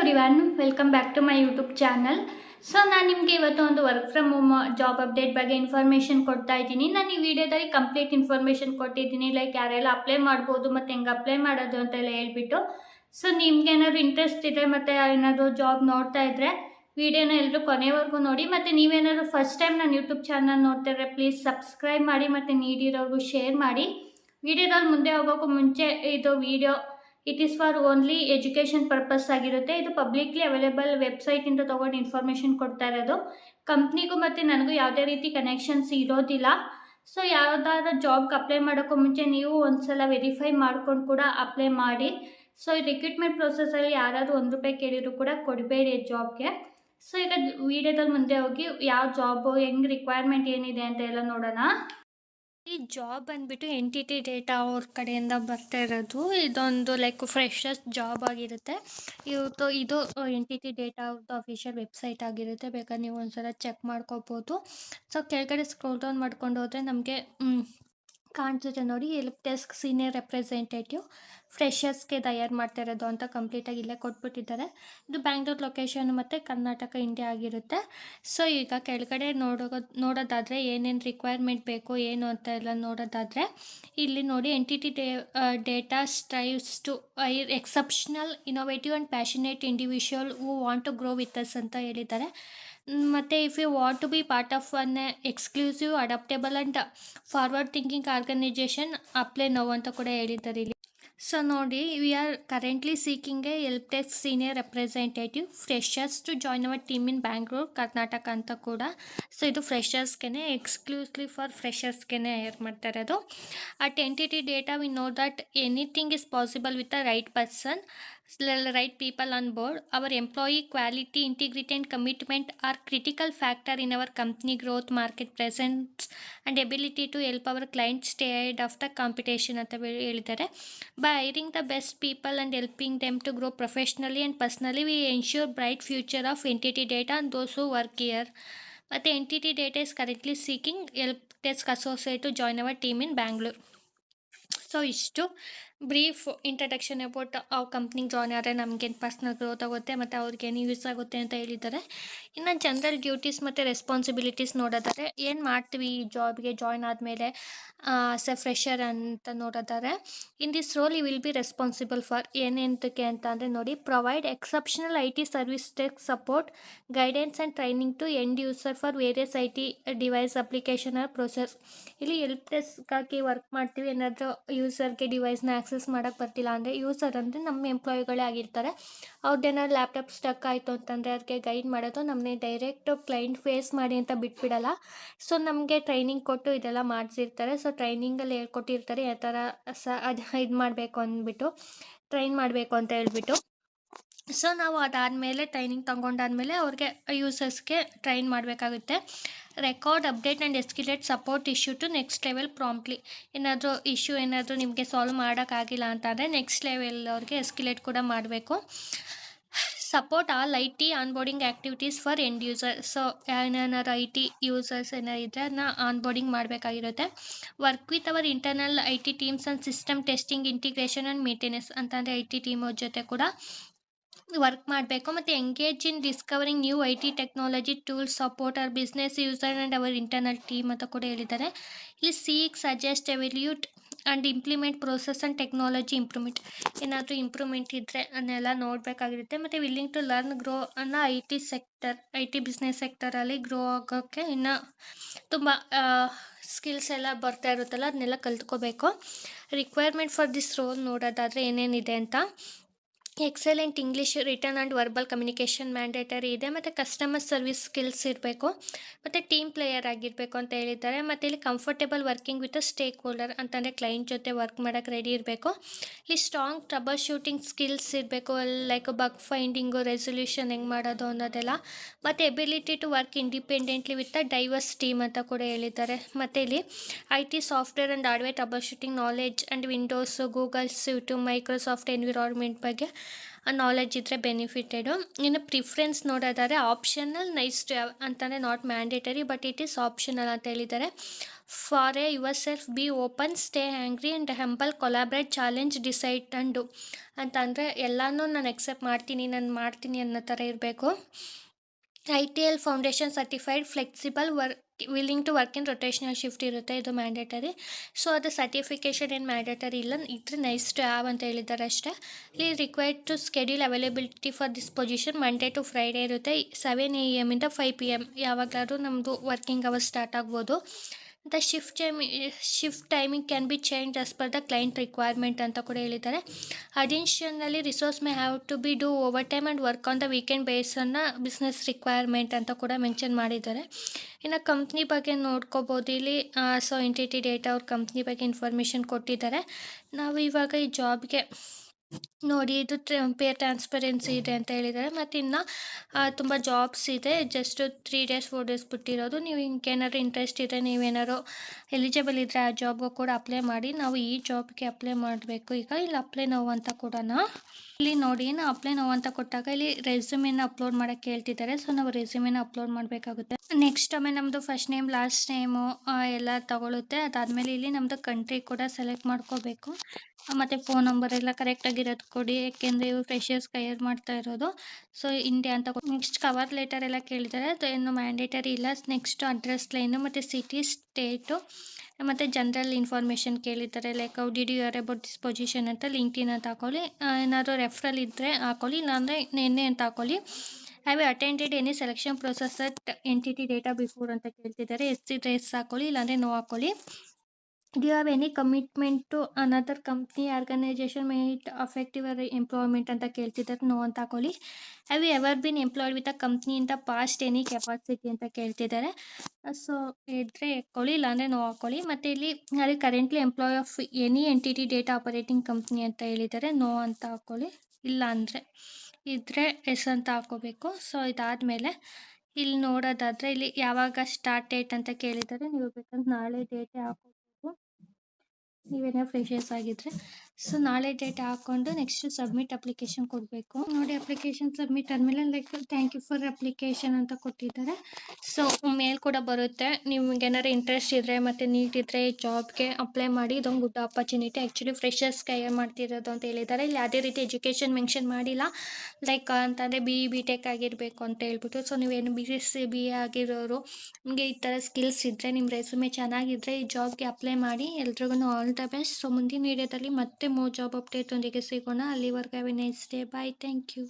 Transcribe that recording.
Everyone, welcome back to my YouTube channel. So ನಾನು ನಿಮಗೆ ಇವತ್ತು ಒಂದು work from home job update ಬಗ್ಗೆ ಇನ್ಫಾರ್ಮೇಷನ್ ಕೊಡ್ತಾ ಇದ್ದೀನಿ. ನಾನು ಈ ವಿಡಿಯೋದಲ್ಲಿ ಕಂಪ್ಲೀಟ್ ಇನ್ಫಾರ್ಮೇಷನ್ ಕೊಟ್ಟಿದ್ದೀನಿ, ಲೈಕ್ ಯಾರೆಲ್ಲ ಅಪ್ಲೈ ಮಾಡ್ಬೋದು ಮತ್ತು ಹೆಂಗೆ ಅಪ್ಲೈ ಮಾಡೋದು ಅಂತೆಲ್ಲ ಹೇಳ್ಬಿಟ್ಟು. ಸೊ ನಿಮ್ಗೆ ಏನಾದ್ರು ಇಂಟ್ರೆಸ್ಟ್ ಇದೆ ಮತ್ತು ಏನಾದರೂ ಜಾಬ್ ನೋಡ್ತಾ ಇದ್ದರೆ ವಿಡಿಯೋನ ಎಲ್ಲರೂ ಕೊನೆವರೆಗೂ ನೋಡಿ. ಮತ್ತು ನೀವೇನಾದರೂ ಫಸ್ಟ್ ಟೈಮ್ ನನ್ನ ಯೂಟ್ಯೂಬ್ ಚಾನಲ್ ನೋಡ್ತಾ ಇದ್ದರೆ ಪ್ಲೀಸ್ ಸಬ್ಸ್ಕ್ರೈಬ್ ಮಾಡಿ ಮತ್ತು ನೀಡಿರೋರ್ಗೂ ಶೇರ್ ಮಾಡಿ. ವಿಡಿಯೋದಲ್ಲಿ ಮುಂದೆ ಹೋಗೋಕ್ಕೂ ಮುಂಚೆ ಇದು video it is for only education purpose ಆಗಿರುತ್ತೆ. ಇದು ಪಬ್ಲಿಕ್ಲಿ ಅವೈಲೇಬಲ್ ವೆಬ್ಸೈಟಿಂದ ತೊಗೊಂಡು ಇನ್ಫಾರ್ಮೇಷನ್ ಕೊಡ್ತಾ ಇರೋದು. ಕಂಪ್ನಿಗೂ ಮತ್ತು ನನಗೂ ಯಾವುದೇ ರೀತಿ ಕನೆಕ್ಷನ್ಸ್ ಇರೋದಿಲ್ಲ. ಸೊ ಯಾವುದಾದ್ರೂ ಜಾಬ್ಗೆ ಅಪ್ಲೈ ಮಾಡೋಕ್ಕೂ ಮುಂಚೆ ನೀವು ಒಂದ್ಸಲ ವೆರಿಫೈ ಮಾಡ್ಕೊಂಡು ಕೂಡ ಅಪ್ಲೈ ಮಾಡಿ. ಸೊ ಈ ರಿಕ್ರೂಟ್ಮೆಂಟ್ ಪ್ರೊಸೆಸಲ್ಲಿ ಯಾರಾದರೂ ₹1 ಕೇಳಿದ್ರು ಕೂಡ ಕೊಡಬೇಡಿ ಜಾಬ್ಗೆ. ಸೊ ಈಗ ವಿಡಿಯೋದಲ್ಲಿ ಮುಂದೆ ಹೋಗಿ ಯಾವ ಜಾಬು ಹೆಂಗೆ ರಿಕ್ವೈರ್ಮೆಂಟ್ ಏನಿದೆ ಅಂತ ಎಲ್ಲ ನೋಡೋಣ. ಈ ಜಾಬ್ ಬಂದ್ಬಿಟ್ಟು ಎಂಟಿಟಿ ಡೇಟಾ ಅವ್ರ ಕಡೆಯಿಂದ ಬರ್ತಾ ಇರೋದು. ಇದೊಂದು ಲೈಕ್ ಫ್ರೆಶರ್ಸ್ ಜಾಬ್ ಆಗಿರುತ್ತೆ. ಇದು ಎಂಟಿಟಿ ಡೇಟಾ ಅವ್ರದ್ದು ಅಫಿಷಿಯಲ್ ವೆಬ್ಸೈಟ್ ಆಗಿರುತ್ತೆ. ಬೇಕಾದ್ರೆ ನೀವು ಒಂದ್ಸಲ ಚೆಕ್ ಮಾಡ್ಕೋಬೋದು. ಸೊ ಕೆಳಗಡೆ ಸ್ಕ್ರೋಲ್ ಡೌನ್ ಮಾಡ್ಕೊಂಡು ಹೋದರೆ ನಮಗೆ ಕಾಣಿಸುತ್ತೆ ನೋಡಿ, ಹೆಲ್ಪ್ ಡೆಸ್ಕ್ ಸೀನಿಯರ್ ರೆಪ್ರೆಸೆಂಟೇಟಿವ್ ಫ್ರೆಶರ್ಸ್ಗೆ ತಯಾರು ಮಾಡ್ತಾ ಇರೋದು ಅಂತ ಕಂಪ್ಲೀಟಾಗಿ ಇಲ್ಲೇ ಕೊಟ್ಬಿಟ್ಟಿದ್ದಾರೆ. ಇದು ಬ್ಯಾಂಗ್ಳೂರ್ ಲೊಕೇಶನ್ ಮತ್ತು ಕರ್ನಾಟಕ ಇಂಡಿಯಾ ಆಗಿರುತ್ತೆ. ಸೊ ಈಗ ಕೆಳಗಡೆ ನೋಡೋದಾದರೆ ಏನೇನು ರಿಕ್ವೈರ್ಮೆಂಟ್ ಬೇಕು ಏನು ಅಂತ ಎಲ್ಲ ನೋಡೋದಾದರೆ ಇಲ್ಲಿ ನೋಡಿ, NTT data strives to hire exceptional innovative and passionate individual who want to grow with us ಅಂತ ಹೇಳಿದ್ದಾರೆ. ಮತ್ತು if you want to be part of one exclusive adaptable and forward thinking organisation apply now ಅಂತ ಕೂಡ ಹೇಳಿದ್ದಾರೆ ಇಲ್ಲಿ. So ನೋಡಿ, we are currently seeking a help desk senior representative freshers to join our team in Bangalore Karnataka ಅಂತ ಕೂಡ. So ಇದು ಫ್ರೆಶರ್ಸ್ಗೆ exclusively for ಫ್ರೆಶರ್ಸ್ಗೆ hire ಮಾಡ್ತಾ ಇರೋದು. At NTT data we know that anything is possible with the right person, right people on board. Our employee quality, integrity and commitment are critical factor in our company growth, market presence and ability to help our clients stay ahead of the competition ಅಂತ ಹೇಳಿದ್ದಾರೆ. By hiring the best people and helping them to grow professionally and personally, we ensure bright future of entity data and those who work here. ಮತ್ತು entity data is currently seeking help desk associate to join our team in Bangalore. So ಇಷ್ಟು brief introduction about ಆ ಕಂಪ್ನಿಗೆ join ಆದರೆ ನಮಗೇನು personal growth ಆಗುತ್ತೆ ಮತ್ತು ಅವ್ರಿಗೇನು use ಆಗುತ್ತೆ ಅಂತ ಹೇಳಿದ್ದಾರೆ. ಇನ್ನು ಜನರಲ್ ಡ್ಯೂಟೀಸ್ ಮತ್ತು ರೆಸ್ಪಾನ್ಸಿಬಿಲಿಟೀಸ್ ನೋಡೋದಾದರೆ ಏನು ಮಾಡ್ತೀವಿ ಈ ಜಾಬ್ಗೆ ಜಾಯ್ನ್ ಆದಮೇಲೆ ಆಸ್ ಎ ಫ್ರೆಷರ್ ಅಂತ ನೋಡೋದಾದರೆ, in this role you will be responsible for ಏನೇಂತಕ್ಕೆ ಅಂತ ಅಂದರೆ ನೋಡಿ, provide exceptional IT service desk support, guidance and training to end user for various IT device application or process. ಇಲ್ಲಿ help ಡೆಸ್ಕ್ಗಾಗಿ work ಮಾಡ್ತೀವಿ. ಏನಾದರೂ ಯೂಸರ್ಗೆ ಡಿವೈಸ್ನ ಆಕ್ಸೆಸ್ ಮಾಡೋಕ್ಕೆ ಬರ್ತಿಲ್ಲ ಅಂದರೆ, ಯೂಸರ್ ಅಂದರೆ ನಮ್ಮ ಎಂಪ್ಲಾಯಿಗಳೇ ಆಗಿರ್ತಾರೆ, ಅವ್ರದ್ದೇನಾದ್ರು ಲ್ಯಾಪ್ಟಾಪ್ ಸ್ಟಕ್ ಆಯಿತು ಅಂತಂದರೆ ಅದಕ್ಕೆ ಗೈಡ್ ಮಾಡೋದು. ನಮ್ಮನ್ನೇ ಡೈರೆಕ್ಟು ಕ್ಲೈಂಟ್ ಫೇಸ್ ಮಾಡಿ ಅಂತ ಬಿಟ್ಬಿಡಲ್ಲ. ಸೊ ನಮಗೆ ಟ್ರೈನಿಂಗ್ ಕೊಟ್ಟು ಇದೆಲ್ಲ ಮಾಡಿಸಿರ್ತಾರೆ. ಸೊ ಟ್ರೈನಿಂಗಲ್ಲಿ ಹೇಳ್ಕೊಟ್ಟಿರ್ತಾರೆ ಯಾವ ಥರ ಇದು ಮಾಡಬೇಕು ಅಂದ್ಬಿಟ್ಟು, ಟ್ರೈನ್ ಮಾಡಬೇಕು ಅಂತ ಹೇಳ್ಬಿಟ್ಟು. ಸೊ ನಾವು ಅದಾದಮೇಲೆ ಟ್ರೈನಿಂಗ್ ತೊಗೊಂಡಾದ್ಮೇಲೆ ಅವ್ರಿಗೆ ಯೂಸರ್ಸ್ಗೆ ಟ್ರೈನ್ ಮಾಡಬೇಕಾಗುತ್ತೆ. Record, update and escalate support issue to next level promptly. ಏನಾದರೂ ಇಶ್ಯೂ ಏನಾದರೂ ನಿಮಗೆ ಸಾಲ್ವ್ ಮಾಡೋಕ್ಕಾಗಿಲ್ಲ ಅಂತಂದರೆ ನೆಕ್ಸ್ಟ್ ಲೆವೆಲ್ ಅವ್ರಿಗೆ ಎಸ್ಕಿಲೇಟ್ ಕೂಡ ಮಾಡಬೇಕು. Support all IT onboarding activities for end user. So ಏನಾರು IT ಯೂಸರ್ಸ್ ಏನಾರು ಇದ್ದರೆ ಅದನ್ನ ಆನ್ಬೋರ್ಡಿಂಗ್ ಮಾಡಬೇಕಾಗಿರುತ್ತೆ. Work with our internal IT teams and system testing, integration and maintenance ಅಂತಂದರೆ IT ಟೀಮ್ ಅವ್ರ ಜೊತೆ ಕೂಡ ವರ್ಕ್ ಮಾಡಬೇಕು. ಮತ್ತು engage in discovering new IT technology tools, support our business user and our internal team ಅಂತ ಕೂಡ ಹೇಳಿದ್ದಾರೆ. ಇಲ್ಲಿ seek, suggest, evaluate and implement process and technology improvement. ಏನಾದರೂ ಇಂಪ್ರೂವ್ಮೆಂಟ್ ಇದ್ದರೆ ಅದನ್ನೆಲ್ಲ ನೋಡಬೇಕಾಗಿರುತ್ತೆ. ಮತ್ತು ವಿಲ್ಲಿಂಗ್ ಟು ಲರ್ನ್, ಗ್ರೋ ಅನ್ನೋ IT ಬಿಸ್ನೆಸ್ ಸೆಕ್ಟರಲ್ಲಿ ಗ್ರೋ ಆಗೋಕ್ಕೆ ಇನ್ನೂ ತುಂಬ ಸ್ಕಿಲ್ಸ್ ಎಲ್ಲ ಬರ್ತಾ ಇರುತ್ತಲ್ಲ, ಅದನ್ನೆಲ್ಲ ಕಲ್ತ್ಕೋಬೇಕು. ರಿಕ್ವೈರ್ಮೆಂಟ್ ಫಾರ್ ದಿಸ್ ರೋಲ್ ನೋಡೋದಾದರೆ ಏನೇನಿದೆ ಅಂತ, excellent English written and verbal communication mandatory ಇದೆ. ಮತ್ತು ಕಸ್ಟಮರ್ ಸರ್ವಿಸ್ ಸ್ಕಿಲ್ಸ್ ಇರಬೇಕು ಮತ್ತು ಟೀಮ್ ಪ್ಲೇಯರ್ ಆಗಿರಬೇಕು ಅಂತ ಹೇಳಿದ್ದಾರೆ. ಮತ್ತು ಇಲ್ಲಿ comfortable working with a stakeholder ಅಂತಂದರೆ ಕ್ಲೈಂಟ್ ಜೊತೆ ವರ್ಕ್ ಮಾಡೋಕ್ಕೆ ರೆಡಿ ಇರಬೇಕು. ಇಲ್ಲಿ ಸ್ಟ್ರಾಂಗ್ ಟ್ರಬಲ್ ಶೂಟಿಂಗ್ ಸ್ಕಿಲ್ಸ್ ಇರಬೇಕು, ಲೈಕ್ ಬಗ್ ಫೈಂಡಿಂಗು, ರೆಸೊಲ್ಯೂಷನ್ ಹೆಂಗೆ ಮಾಡೋದು ಅನ್ನೋದೆಲ್ಲ. ಮತ್ತು ability to work independently with a diverse team ಅಂತ ಕೂಡ ಹೇಳಿದ್ದಾರೆ. ಮತ್ತು ಇಲ್ಲಿ IT software and hardware troubleshooting knowledge and Windows, Google Suite, Microsoft environment ಬಗ್ಗೆ ನಾಲೆಡ್ಜ್ ಇದ್ದರೆ ಬೆನಿಫಿಟೆಡು. ಇನ್ನು ಪ್ರಿಫರೆನ್ಸ್ ನೋಡೋದಾದರೆ ಆಪ್ಷನಲ್, ನೈಸ್ ಟು ಹ್ಯಾವ್ ಅಂತಂದರೆ not mandatory but it is optional ಅಂತ ಹೇಳಿದ್ದಾರೆ. For A your self, B open, stay angry and humble, collaborate, challenge, decide and do ಅಂತಂದರೆ ಎಲ್ಲನೂ ನಾನು ಎಕ್ಸೆಪ್ಟ್ ಮಾಡ್ತೀನಿ, ನಾನು ಮಾಡ್ತೀನಿ ಅನ್ನೋ ಥರ ಇರಬೇಕು. ITL foundation certified, flexible, willing to work in rotational shift ಇರುತ್ತೆ, ಇದು ಮ್ಯಾಂಡೇಟರಿ. ಸೊ ಅದು ಸರ್ಟಿಫಿಕೇಷನ್ ಏನು ಮ್ಯಾಂಡೇಟರಿ ಇಲ್ಲ, ಇದ್ರೆ ನೈಸ್ ಟು ಹ್ಯಾವ್ ಅಂತ ಹೇಳಿದ್ದಾರೆ ಅಷ್ಟೇ. ಇಲ್ಲಿ required to schedule availability for this position Monday to Friday ಇರುತ್ತೆ, 7 AM ಇಂದ 5 PM ಯಾವಾಗಲಾದ್ರೂ ನಮ್ಮದು ವರ್ಕಿಂಗ್ ಅವರ್ಸ್ ಸ್ಟಾರ್ಟ್ ಆಗ್ಬೋದು. The shift timing can be change as per the client requirement ಅಂತ ಕೂಡ ಹೇಳಿದ್ದಾರೆ. Additionally resource may have to be do overtime and work on the weekend base on business requirement ಅಂತ ಕೂಡ mention ಮಾಡಿದ್ದಾರೆ. ಇನ್ನು company ಬಗ್ಗೆ ನೋಡ್ಕೋಬೋದು ಇಲ್ಲಿ. ಸೊ ಎಂಟಿಟಿ ಡೇಟಾ ಅವ್ರ ಕಂಪ್ನಿ ಬಗ್ಗೆ ಇನ್ಫಾರ್ಮೇಷನ್ ಕೊಟ್ಟಿದ್ದಾರೆ. ನಾವು ಇವಾಗ ಈ ಜಾಬ್ಗೆ ನೋಡಿ ಇದು ಪೇರ್ ಟ್ರಾನ್ಸ್ಪರೆನ್ಸಿ ಇದೆ ಅಂತ ಹೇಳಿದ್ದಾರೆ. ಮತ್ತು ಇನ್ನು ತುಂಬ ಜಾಬ್ಸ್ ಇದೆ, ಜಸ್ಟ್ 3 days 4 days ಬಿಟ್ಟಿರೋದು. ನೀವು ಹಿಂಗೇನಾದ್ರು ಇಂಟ್ರೆಸ್ಟ್ ಇದೆ, ನೀವೇನಾದ್ರು ಎಲಿಜಿಬಲ್ ಇದ್ದರೆ ಆ ಜಾಬ್ಗೂ ಕೂಡ ಅಪ್ಲೈ ಮಾಡಿ. ನಾವು ಈ ಜಾಬ್ಗೆ ಅಪ್ಲೈ ಮಾಡಬೇಕು. ಈಗ ಇಲ್ಲಿ ಅಪ್ಲೈ ನಾವು ಅಂತ ಕೊಡೋಣ. ಇಲ್ಲಿ ನೋಡಿ, ನಾವು ಅಪ್ಲೈ ನಾವು ಅಂತ ಕೊಟ್ಟಾಗ ಇಲ್ಲಿ ರೆಸ್ಯೂಮೇನ ಅಪ್ಲೋಡ್ ಮಾಡೋಕ್ಕೆ ಹೇಳ್ತಿದ್ದಾರೆ. ಸೊ ನಾವು ರೆಸ್ಯೂಮೇನ ಅಪ್ಲೋಡ್ ಮಾಡಬೇಕಾಗುತ್ತೆ. ನೆಕ್ಸ್ಟ್ ಆಮೇಲೆ ನಮ್ಮದು ಫಸ್ಟ್ ನೇಮ್ ಲಾಸ್ಟ್ ನೇಮು ಎಲ್ಲ ತಗೊಳುತ್ತೆ. ಅದಾದಮೇಲೆ ಇಲ್ಲಿ ನಮ್ಮದು ಕಂಟ್ರಿ ಕೂಡ ಸೆಲೆಕ್ಟ್ ಮಾಡ್ಕೋಬೇಕು. ಮತ್ತು ಫೋನ್ ನಂಬರ್ ಎಲ್ಲ ಕರೆಕ್ಟಾಗಿರೋದು ಕೊಡಿ, ಏಕೆಂದರೆ ಇವರು ಫ್ರೆಶರ್ಸ್ ಹೈಯರ್ ಮಾಡ್ತಾ ಇರೋದು. ಸೊ ಇಂಡಿಯಾ ಅಂತ ನೆಕ್ಸ್ಟ್ ಕವರ್ ಲೆಟರ್ ಎಲ್ಲ ಕೇಳಿದ್ದಾರೆ, ಅದು ಏನು ಮ್ಯಾಂಡೇಟರಿ ಇಲ್ಲ. ನೆಕ್ಸ್ಟ್ ಅಡ್ರೆಸ್ ಲೈನು ಮತ್ತು ಸಿಟಿ ಸ್ಟೇಟು ಮತ್ತು ಜನರಲ್ ಇನ್ಫಾರ್ಮೇಷನ್ ಕೇಳಿದ್ದಾರೆ, like how did you hear about this position ಅಂತ. ಲಿಂಕ್ಡ್ಇನ್ ಅಂತ ಹಾಕೊಳ್ಳಿ, ಏನಾದರೂ ರೆಫರಲ್ ಇದ್ದರೆ ಹಾಕೊಳ್ಳಿ, ಇಲ್ಲಾಂದರೆ ನೆನ್ನೆ ಅಂತ ಹಾಕೊಳ್ಳಿ. Have you attended any selection process at NTT Data before ಅಂತ ಕೇಳ್ತಿದ್ದಾರೆ. ಇದ್ರೆ ಎಸ್ ಹಾಕೊಳ್ಳಿ, ಇಲ್ಲಾಂದರೆ ನೋ ಹಾಕೊಳ್ಳಿ. Do you have any commitment to another company organisation may it affect your employment ಅಂತ ಕೇಳ್ತಿದ್ದಾರೆ, ನೋ ಅಂತ ಹಾಕೊಳ್ಳಿ. Have you ever been employed with a company in the past any capacity ಅಂತ ಕೇಳ್ತಿದ್ದಾರೆ. ಸೊ ಇದ್ರೆ ಹಾಕೊಳ್ಳಿ, ಇಲ್ಲಾಂದರೆ ನೋ ಹಾಕೊಳ್ಳಿ. ಮತ್ತು ಇಲ್ಲಿ ಅಲ್ಲಿ currently employee of any NTT Data operating company ಅಂತ ಹೇಳಿದ್ದಾರೆ, ನೋ ಅಂತ ಹಾಕೊಳ್ಳಿ. ಇಲ್ಲ ಅಂದರೆ ಇದ್ದರೆ ಎಸ್ ಅಂತ ಹಾಕೋಬೇಕು. ಸೊ ಇದಾದಮೇಲೆ ಇಲ್ಲಿ ನೋಡೋದಾದರೆ ಇಲ್ಲಿ ಯಾವಾಗ ಸ್ಟಾರ್ಟ್ ಡೇಟ್ ಅಂತ ಕೇಳಿದ್ದಾರೆ, ನೀವು ಬೇಕಂದ್ರೆ ನಾಳೆ ಡೇಟೇ ಹಾಕೋಬೇಕು ನೀವೇನೋ ಫ್ರೆಶರ್ಸ್ ಆಗಿದ್ರೆ. ಸೊ ನಾಳೆ ಡೇಟ್ ಹಾಕ್ಕೊಂಡು ನೆಕ್ಸ್ಟ್ ಸಬ್ಮಿಟ್ ಅಪ್ಲಿಕೇಶನ್ ಕೊಡಬೇಕು. ನೋಡಿ ಅಪ್ಲಿಕೇಶನ್ ಸಬ್ಮಿಟ್ ಆದಮೇಲೆ like thank you for application ಅಂತ ಕೊಟ್ಟಿದ್ದಾರೆ. ಸೊ ಮೇಲ್ ಕೂಡ ಬರುತ್ತೆ. ನಿಮ್ಗೆ ಏನಾರು ಇಂಟ್ರೆಸ್ಟ್ ಇದ್ದರೆ ಮತ್ತು ನೀಟ್ ಇದ್ದರೆ ಜಾಬ್ಗೆ ಅಪ್ಲೈ ಮಾಡಿ, ಇದೊಂದು ಗುಡ್ ಆಪರ್ಚುನಿಟಿ. ಆ್ಯಕ್ಚುಲಿ ಫ್ರೆಶರ್ಸ್ಗೆ ಹೈಯರ್ ಮಾಡ್ತಿರೋದು ಅಂತ ಹೇಳಿದ್ದಾರೆ. ಇಲ್ಲಿ ಯಾವುದೇ ರೀತಿ ಎಜುಕೇಷನ್ ಮೆನ್ಷನ್ ಮಾಡಿಲ್ಲ, ಲೈಕ್ ಅಂತಂದರೆ BE BTech ಆಗಿರಬೇಕು ಅಂತ ಹೇಳ್ಬಿಟ್ಟು. ಸೊ ನೀವೇನು BSc BA ಆಗಿರೋರು, ನಿಮಗೆ ಈ ಥರ ಸ್ಕಿಲ್ಸ್ ಇದ್ದರೆ, ನಿಮ್ಮ ರೆಸ್ಯೂಮೆ ಚೆನ್ನಾಗಿದ್ದರೆ ಈ ಜಾಬ್ಗೆ ಅಪ್ಲೈ ಮಾಡಿ. ಎಲ್ರಿಗೂ ಆಲ್ ದ ಬೆಸ್ಟ್. ಸೊ ಮುಂದಿನ ವೀಡಿಯೋದಲ್ಲಿ ಮತ್ತೆ ಜಾಬ್ ಅಪ್ಡೇಟ್ ಒಂದಿಗೆ ಸಿಗೋಣ. ಅಲ್ಲಿವರೆಗೂ have a nice day. Bye. Thank you.